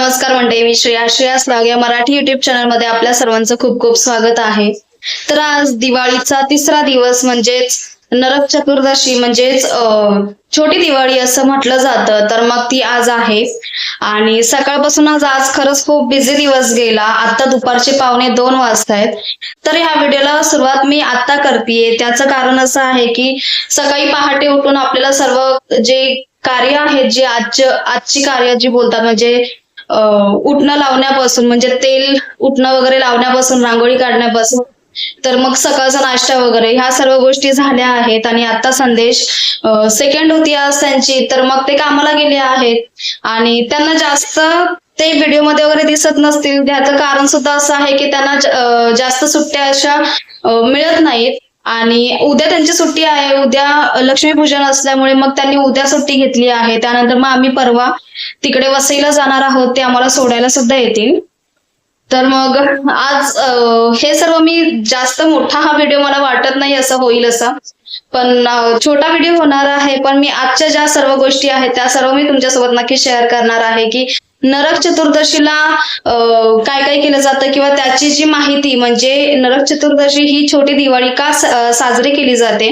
नमस्कार मंडळी, मी श्रेयास लाग या मराठी युट्यूब चॅनल मध्ये आपल्या सर्वांचं खूप खूप स्वागत आहे. तर आज दिवाळीचा तिसरा दिवस म्हणजेच नरक चतुर्दशी म्हणजेच छोटी दिवाळी असं म्हटलं जातं. तर मग ती आज आहे आणि सकाळपासूनच आज खरंच खूप बिझी दिवस गेला. आता दुपारचे 1:45 वाजतायत. तर ह्या व्हिडिओला सुरुवात मी आता करतेय. त्याचं कारण असं आहे की सकाळी पहाटे उठून आपल्याला सर्व जे कार्य आहेत, जे आजची कार्य जी बोलतात म्हणजे उठणं लावण्यापासून म्हणजे तेल उठणं वगैरे लावण्यापासून, रांगोळी काढण्यापासून तर मग सकाळचा नाश्ता वगैरे ह्या सर्व गोष्टी झाल्या आहेत. आणि आता संदेश सेकंड होती आज त्यांची, तर मग ते कामाला गेले आहेत आणि त्यांना जास्त ते व्हिडिओमध्ये वगैरे दिसत नसतील. त्याचं कारण सुद्धा असं आहे की त्यांना जास्त सुट्ट्या अशा मिळत नाहीत आणि उद्या त्यांची सुट्टी आहे. उद्या लक्ष्मीपूजन असल्यामुळे मग त्यांनी उद्या सुट्टी घेतली आहे. त्यानंतर मग आम्ही परवा तिकडे वसईला जाणार आहोत, ते आम्हाला सोडायला सुद्धा येतील. तर मग आज हे सर्व मी जास्त मोठा हा व्हिडिओ मला वाटत नाही असं होईल असं, पण छोटा व्हिडिओ होणार आहे. पण मी आजच्या ज्या सर्व गोष्टी आहेत त्या सर्व मी तुमच्यासोबत नक्की शेअर करणार आहे की नरक चतुर्दशीला काय काय केलं जातं किंवा त्याची जी माहिती म्हणजे नरक चतुर्दशी ही छोटी दिवाळी का साजरी केली जाते,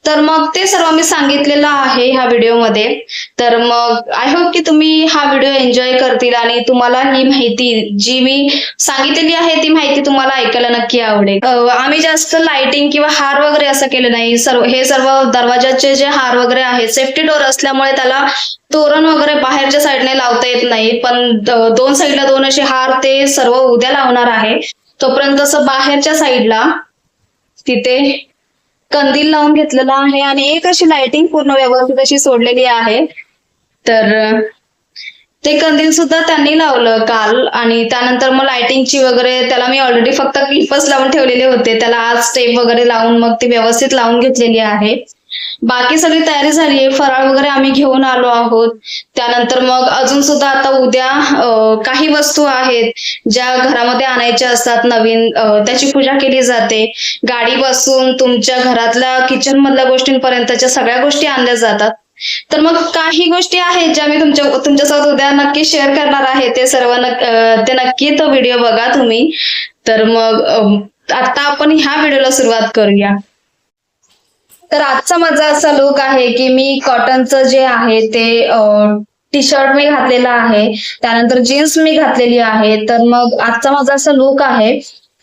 तर मग ते सर्व मी सांगितलेलं आहे ह्या व्हिडिओमध्ये. तर मग आय होप की तुम्ही हा व्हिडिओ एन्जॉय करतील आणि तुम्हाला ही माहिती जी मी सांगितलेली आहे ती माहिती तुम्हाला ऐकायला नक्की आवडेल. आम्ही जास्त लाइटिंग किंवा हार वगैरे असं केलं नाही. हे सर्व दरवाजाचे जे हार वगैरे आहेत, सेफ्टी डोर असल्यामुळे त्याला तोरण वगैरे बाहेरच्या साईडने लावता येत नाही, पण दोन साईडला दोन असे हार ते सर्व उद्या लावणार आहे. तोपर्यंत असं बाहेरच्या साईडला तिथे कंदील लावून घेतलेला आहे आणि एक अशी लाइटिंग पूर्ण व्यवस्थित अशी सोडलेली आहे. तर ते कंदील सुद्धा त्यांनी लावलं काल आणि त्यानंतर मग लाइटिंगची वगैरे त्याला मी ऑलरेडी फक्त क्लिपच लावून ठेवलेले होते. त्याला आज स्टेप वगैरे लावून मग ती व्यवस्थित लावून घेतलेली आहे. बाकी सगळी तयारी झाली आहे. फराळ वगैरे आम्ही घेऊन आलो आहोत. त्यानंतर मग अजून सुद्धा आता उद्या काही वस्तू आहेत ज्या घरामध्ये आणायच्या असतात नवीन, त्याची पूजा केली जाते. गाडीपासून तुमच्या घरातल्या किचन मधल्या गोष्टींपर्यंतच्या सगळ्या गोष्टी आणल्या जातात. तर मग काही गोष्टी आहेत ज्या मी तुमच्यासोबत उद्या नक्की शेअर करणार आहे. ते सर्व ते नक्की तो व्हिडिओ बघा तुम्ही. तर मग आता आपण ह्या व्हिडिओला सुरुवात करूया. तर आजचा माझा असा लुक आहे की मी कॉटनचं जे आहे ते टी शर्ट मी घातलेला आहे, त्यानंतर जीन्स मी घातलेली आहे. तर मग आजचा माझा असा लुक आहे.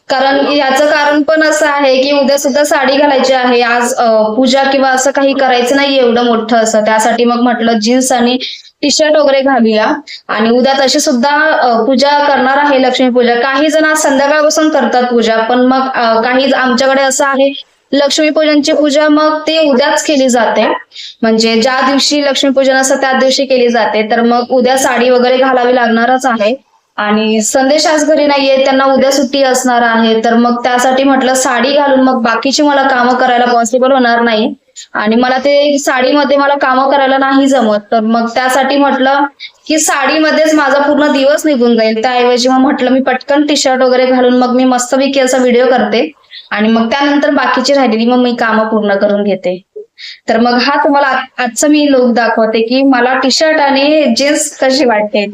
कारण याचं कारण पण असं आहे की उद्या सुद्धा साडी घालायची आहे. आज पूजा किंवा असं काही करायचं नाही एवढं मोठं असं, त्यासाठी मग म्हटलं जीन्स आणि टी शर्ट वगैरे घालूया. आणि उद्या तशी सुद्धा पूजा करणार आहे, लक्ष्मी पूजा. काही जण आज संध्याकाळपासून करतात पूजा, पण मग काही आमच्याकडे असं आहे लक्ष्मीपूजनची पूजा मग ती उद्याच केली जाते. म्हणजे ज्या दिवशी लक्ष्मीपूजन असतं त्या दिवशी केली जाते. तर मग उद्या साडी वगैरे घालावी लागणारच आहे. आणि संदेश आज घरी नाहीये, त्यांना उद्या सुट्टी असणार आहे. तर मग त्यासाठी म्हटलं साडी घालून मग बाकीची मला कामं करायला पॉसिबल होणार नाही आणि मला ते साडीमध्ये मला कामं करायला नाही जमत. तर मग त्यासाठी म्हटलं की साडीमध्येच माझा पूर्ण दिवस निघून जाईल. त्याऐवजी मग म्हटलं मी पटकन टी शर्ट वगैरे घालून मग मी मस्तपैकी असा व्हिडिओ करते आणि मग त्यानंतर बाकीची राहिलेली मग मी कामं पूर्ण करून घेते. तर मग हा तुम्हाला आजचा मी लुक दाखवते की मला टी शर्ट आणि जीन्स कशी वाटते.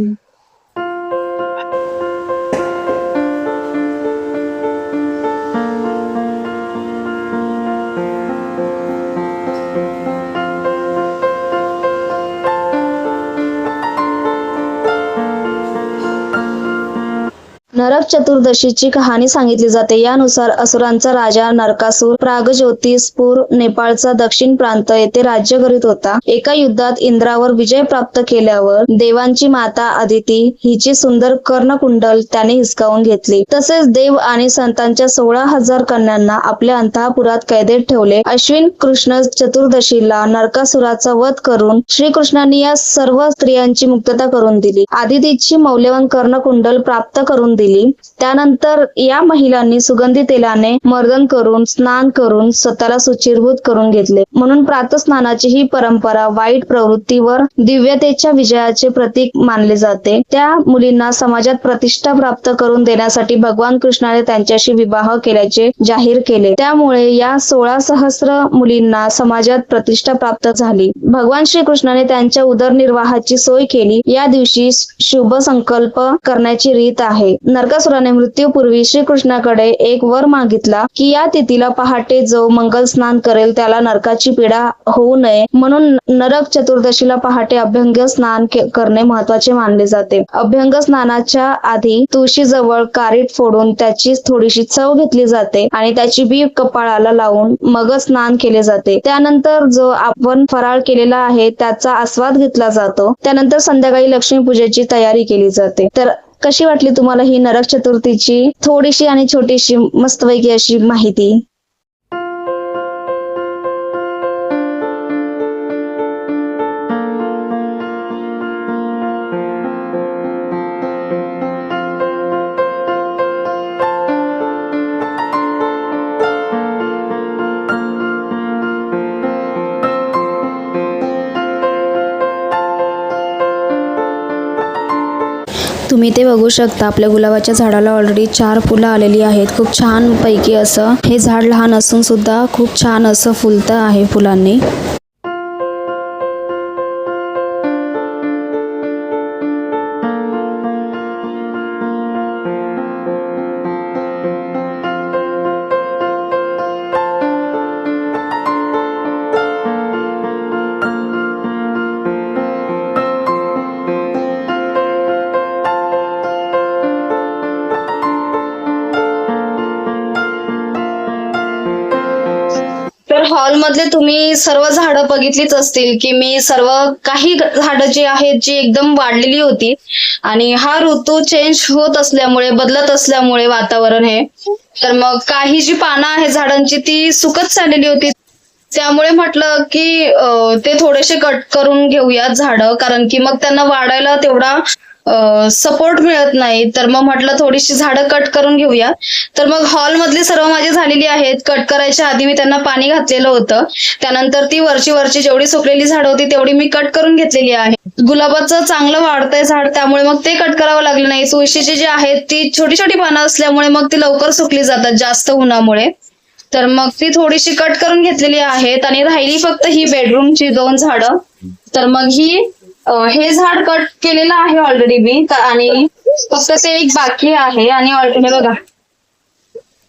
नरक चतुर्दशीची कहाणी सांगितली जाते. यानुसार असुरांचा राजा नरकासूर प्रागज्योतिषपूर नेपाळचा दक्षिण प्रांत येथे राज्य करीत होता. एका युद्धात इंद्रावर विजय प्राप्त केल्यावर देवांची माता अदिती हिची सुंदर कर्णकुंडल त्याने हिसकावून घेतली. तसेच देव आणि संतांच्या 16,000 कन्यांना आपल्या अंतःपुरात कैदेत ठेवले. अश्विन कृष्ण चतुर्दशीला नरकासुराचा वध करून श्रीकृष्णांनी या सर्व स्त्रियांची मुक्तता करून दिली. अदितीची मौल्यवान कर्णकुंडल प्राप्त करून दिली. दिली. त्यानंतर या महिलांनी सुगंधी तेलाने मर्दन करून स्नान करून स्वतःला शुचिर्भूत करून घेतले. म्हणून प्रातस्नानाची ही परंपरा वाईट प्रवृत्तीवर दिव्यतेच्या विजयाचे प्रतीक मानले जाते. त्या मुलींना समाजात प्रतिष्ठा प्राप्त करून देण्यासाठी भगवान कृष्णाने त्यांच्याशी विवाह केल्याचे जाहीर केले. त्यामुळे या 16 सहस्र मुलींना समाजात प्रतिष्ठा प्राप्त झाली. भगवान श्रीकृष्णाने त्यांच्या उदरनिर्वाहाची सोय केली. या दिवशी शुभ संकल्प करण्याची रीत आहे. नरकासुराने मृत्यूपूर्वी श्रीकृष्णाकडे एक वर मागितला की या तिथीला पहाटे जो मंगल स्नान करेल त्याला नरकाची पीडा होऊ नये, म्हणून नरक चतुर्दशीला पहाटे अभ्यंग स्नान करणे महत्वाचे मानले जाते. अभ्यंग स्नानाच्या आधी तुळशीजवळ कारीट फोडून त्याची थोडीशी चव घेतली जाते आणि त्याची बी कपाळाला लावून मग स्नान केले जाते. त्यानंतर जो आपण फराळ केलेला आहे त्याचा आस्वाद घेतला जातो. त्यानंतर संध्याकाळी लक्ष्मीपूजेची तयारी केली जाते. तर कशी वाटली तुम्हाला ही नरक चतुर्थीची थोडीशी आणि छोटीशी मस्तपैकी अशी माहिती? तुम्ही ते बघू शकता, आपल्या गुलाबाच्या झाडाला ऑलरेडी 4 फुलं आलेली आहेत. खूप छान पैकी असं हे झाड लहान असून सुद्धा खूप छान असं फुलतं आहे फुलांनी. तर हॉल मधले तुम्ही सर्व झाडं बघितलीच असतील की मी सर्व काही झाडं जी आहेत जी एकदम वाढलेली होती आणि हा ऋतू चेंज होत असल्यामुळे बदलत असल्यामुळे वातावरण हे, तर मग काही जी पानं आहेत झाडांची ती सुकत चाललेली होती. त्यामुळे म्हटलं की ते थोडेसे कट करून घेऊयात झाडं, कारण की मग त्यांना वाढायला तेवढा सपोर्ट मिळत नाही. तर मग म्हटलं थोडीशी झाडं कट करून घेऊया. तर मग हॉल मधली सर्व माझी झालेली आहेत. कट करायच्या आधी मी त्यांना पाणी घातलेलं होतं. त्यानंतर ती वरची जेवढी सुकलेली झाडं होती तेवढी मी कट करून घेतलेली आहे. गुलाबाचं चांगलं वाढतंय झाड, त्यामुळे मग ते कट करावं लागलं नाही. तुळशीची जी आहेत ती छोटी छोटी पानं असल्यामुळे मग ती लवकर सुकली जातात जास्त उन्हामुळे. तर मग ती थोडीशी कट करून घेतलेली आहेत आणि राहिली फक्त ही बेडरूमची 2 झाडं. तर मग हे झाड कट केलेलं आहे ऑलरेडी मी, आणि फक्त ते एक बाकी आहे. आणि ऑलरेडी बघा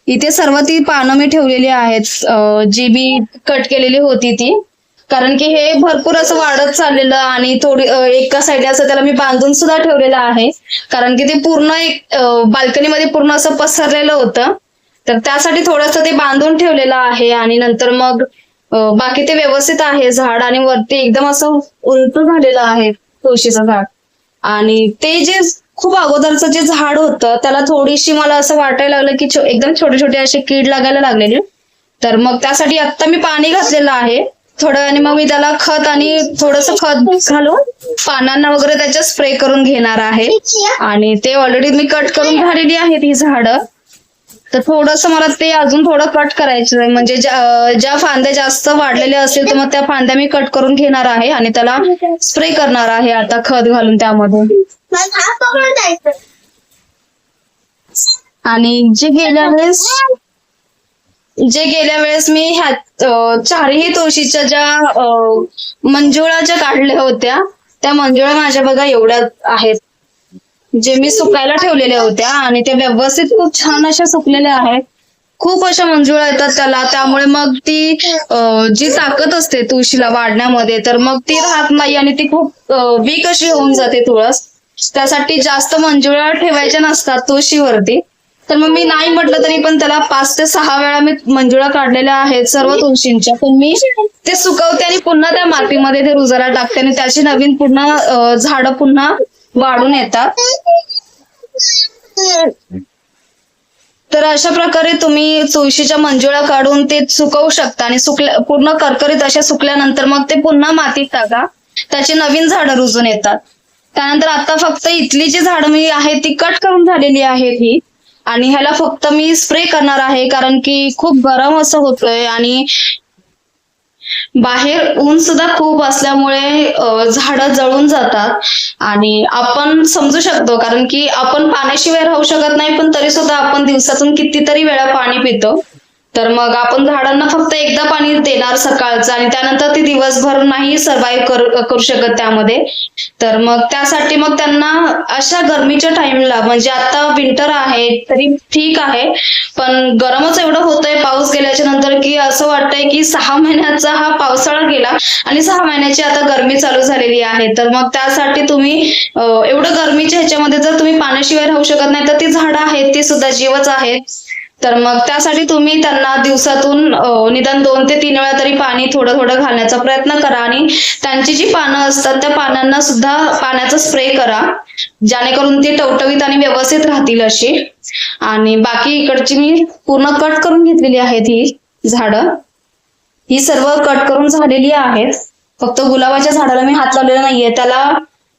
इथे सर्व ती पानं मी ठेवलेली आहेत जी मी कट केलेली होती ती, कारण की हे भरपूर असं वाढत चाललेलं आणि थोडी एका साईडला असं त्याला मी बांधून सुद्धा ठेवलेलं आहे, कारण की ते पूर्ण एक बाल्कनीमध्ये पूर्ण असं पसरलेलं होतं. तर त्यासाठी थोडंसं ते बांधून ठेवलेलं आहे. आणि नंतर मग बाकी ते व्यवस्थित आहे झाड, आणि वरती एकदम असं उंच झालेलं आहे तुळशीचं झाड. आणि ते जे खूप अगोदरचं जे झाड होतं त्याला थोडीशी मला असं वाटायला लागलं की एकदम छोटे छोटे असे कीड लागायला लागलेली. तर मग त्यासाठी आता मी पाणी घातलेलं आहे थोडं, आणि मग मी त्याला खत आणि थोडंसं खत घालून पानांना वगैरे त्याच्या स्प्रे करून घेणार आहे. आणि ते ऑलरेडी मी कट करून झालेली आहेत ही झाडं. तर थोडंसं मला ते अजून थोडं कट करायचं आहे, म्हणजे ज्या फांद्या जास्त वाढलेल्या असतील तर मग त्या फांद्या मी कट करून घेणार आहे आणि त्याला स्प्रे करणार आहे आता खत घालून त्यामध्ये. आणि जे गेल्या वेळेस मी ह्या 4ही तुळशीच्या ज्या मंजुळा ज्या काढल्या होत्या त्या मंजुळा माझ्या बघा एवढ्या आहेत, जे मी सुकायला ठेवलेल्या होत्या, आणि त्या व्यवस्थित खूप छान अशा सुकलेल्या आहेत. खूप अशा मंजुळा येतात त्याला, त्यामुळे मग ती जी ताकद असते तुळशीला वाढण्यामध्ये तर मग ती राहत नाही आणि ती खूप वीक अशी होऊन जाते तुळस. त्यासाठी जास्त मंजुळा ठेवायच्या नसतात तुळशीवरती. तर मग मी नाही म्हटलं तरी पण त्याला 5 ते 6 वेळा मी मंजुळा काढलेल्या आहेत सर्व तुळशींच्या. पण मी ते सुकवते आणि पुन्हा त्या मातीमध्ये ते रुजायला टाकते आणि त्याची नवीन पुन्हा झाडं पुन्हा वाढून येतात. तर अशा प्रकारे तुम्ही तुळशीच्या मंजुळा काढून ते सुकवू शकता आणि पूर्ण करकरीत अशा सुकल्यानंतर मग ते पुन्हा मातीत टाका, त्याची नवीन झाडं रुजून येतात. त्यानंतर आता फक्त इथली जी झाडं मी आहे ती कट करून झालेली आहेत ही, आणि ह्याला फक्त मी स्प्रे करणार आहे कारण की खूप गरम असं होतंय आणि बाहेर ऊन सुद्धा खूप असल्यामुळे झाडं जळून जातात. आणि आपण समजू शकतो कारण की आपण पाण्याशिवाय राहू शकत नाही, पण तरी सुद्धा आपण दिवसातून कितीतरी वेळा पाणी पितो. तर मग आपण झाडांना फक्त एकदा पाणी देणार सकाळचं, आणि त्यानंतर ती दिवसभर नाही सर्व्हाइव्ह करू शकत त्यामध्ये. तर मग त्यासाठी मग त्यांना अशा गरमीच्या टाइमला, म्हणजे आता विंटर आहे तरी ठीक आहे, पण गरमच एवढं होतंय पाऊस गेल्याच्या नंतर की असं वाटतंय की 6 महिन्याचा हा पावसाळा गेला आणि 6 महिन्याची आता गरमी चालू झालेली आहे. तर मग त्यासाठी तुम्ही एवढं गरमीच्या ह्याच्यामध्ये जर तुम्ही पाण्याशिवाय राहू शकत नाही, तर ती झाडं आहेत ती सुद्धा जीवच आहेत. तर मग त्यासाठी तुम्ही त्यांना दिवसातून निदान 2 ते 3 वेळा तरी पाणी थोडं थोडं घालण्याचा प्रयत्न करा, आणि त्यांची जी पानं असतात त्या पानांना सुद्धा पाण्याचा स्प्रे करा, जेणेकरून ती टवटवीत आणि व्यवस्थित राहतील अशी. आणि बाकी इकडची मी पूर्ण कट करून घेतलेली आहेत ही झाडं, ही सर्व कट करून झालेली आहेत. फक्त गुलाबाच्या झाडाला मी हात लावलेला नाहीये, त्याला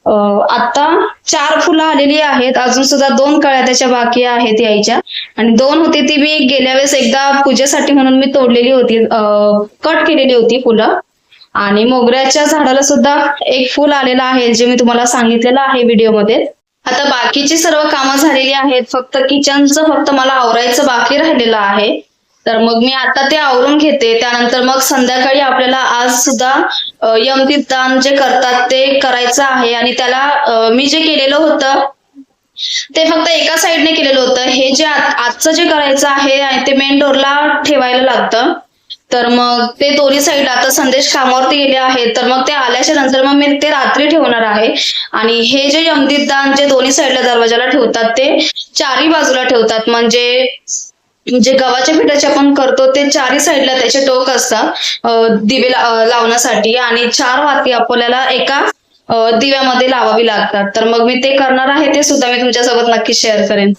आता 4 फुलं आलेली आहेत, अजून सुद्धा 2 कळ्या त्याच्या बाकी आहेत यायच्या, आणि 2 होती ती मी गेल्या वेळेस एकदा पूजेसाठी म्हणून मी तोडलेली होती, कट केलेली होती फुलं. आणि मोगऱ्याच्या झाडाला सुद्धा 1 फुल आलेलं आहे, जे मी तुम्हाला सांगितलेलं आहे व्हिडिओमध्ये. आता बाकीची सर्व कामं झालेली आहेत, फक्त किचनचं फक्त मला आवरायचं बाकी राहिलेलं आहे. तर मग मी आता ते आवरून घेते, त्यानंतर मग संध्याकाळी आपल्याला आज सुद्धा यमदीपदान जे करतात ते करायचं आहे. आणि त्याला मी जे केलेलं होतं ते फक्त एका साईडने केलेलं होतं. हे जे आजचं जे करायचं आहे ते मेन डोरला ठेवायला लागतं. तर मग ते दोन्ही साईड, आता संदेश कामावरती गेले आहेत, तर मग ते आल्याच्या नंतर मग मी ते रात्री ठेवणार आहे. आणि हे जे यमदीपदान जे दोन्ही साईडला दरवाजाला ठेवतात ते 4ही बाजूला ठेवतात, म्हणजे जे गव्हाच्या पिठाचे आपण करतो ते 4ही साईडला त्याचे टोक असतात दिवे लावण्यासाठी, आणि 4 वाती आपल्याला एका दिव्यामध्ये लावावी लागतात. तर मग मी ते करणार आहे, ते सुद्धा मी तुमच्यासोबत नक्की शेअर करेन.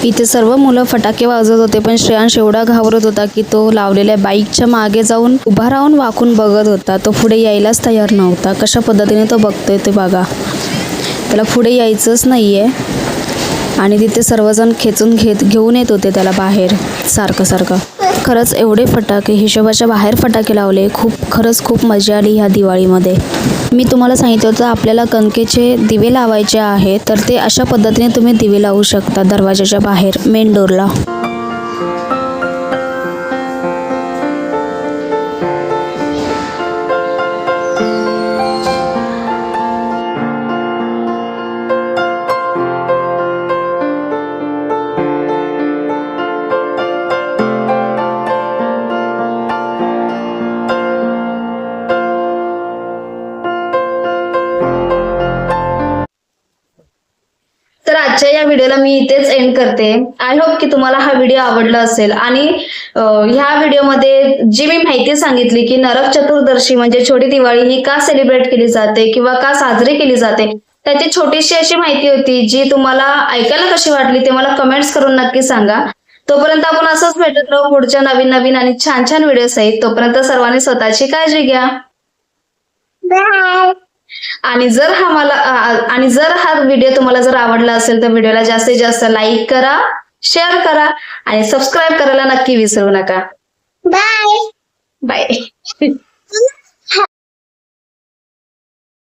इथे सर्व मुलं फटाके वाजवत होते, पण श्रेयांश एवढा घाबरत होता की तो लावलेल्या बाईकच्या मागे जाऊन उभा राहून वाकून बघत होता. तो पुढे यायलाच तयार नव्हता. कशा पद्धतीने तो बघतोय ते बघा, त्याला पुढे यायचंच नाहीये. आणि तिथे सर्वजण खेचून घेऊन येत होते त्याला बाहेर सारखं. खरंच एवढे फटाके, हिशोबाच्या बाहेर फटाके लावले. खरंच खूप मजा आली ह्या दिवाळीमध्ये. मी तुम्हाला सांगितलं होतं आपल्याला कणकेचे दिवे लावायचे आहे, तर ते अशा पद्धतीने तुम्ही दिवे लावू शकता दरवाजाच्या बाहेर मेन डोरला. आजच्या या व्हिडिओला मी इथेच एंड करते. आय होप की तुम्हाला हा व्हिडिओ आवडला असेल आणि ह्या व्हिडिओमध्ये जी मी माहिती सांगितली की नरक चतुर्दशी म्हणजे छोटी दिवाळी ही का सेलिब्रेट केली जाते किंवा का साजरी केली जाते, त्याची छोटीशी अशी माहिती होती जी तुम्हाला ऐकायला कशी वाटली ते मला कमेंट्स करून नक्की सांगा. तोपर्यंत आपण असंच भेटत राहू पुढच्या नवीन नवीन आणि छान छान व्हिडिओ सहित. तोपर्यंत सर्वांनी स्वतःची काळजी घ्या. बाय. आणि जर हा व्हिडिओ तुम्हाला जर आवडला असेल तर व्हिडिओला जास्तीत जास्त लाईक करा, शेअर करा आणि सबस्क्राईब करायला नक्की विसरू नका. बाय. बाय.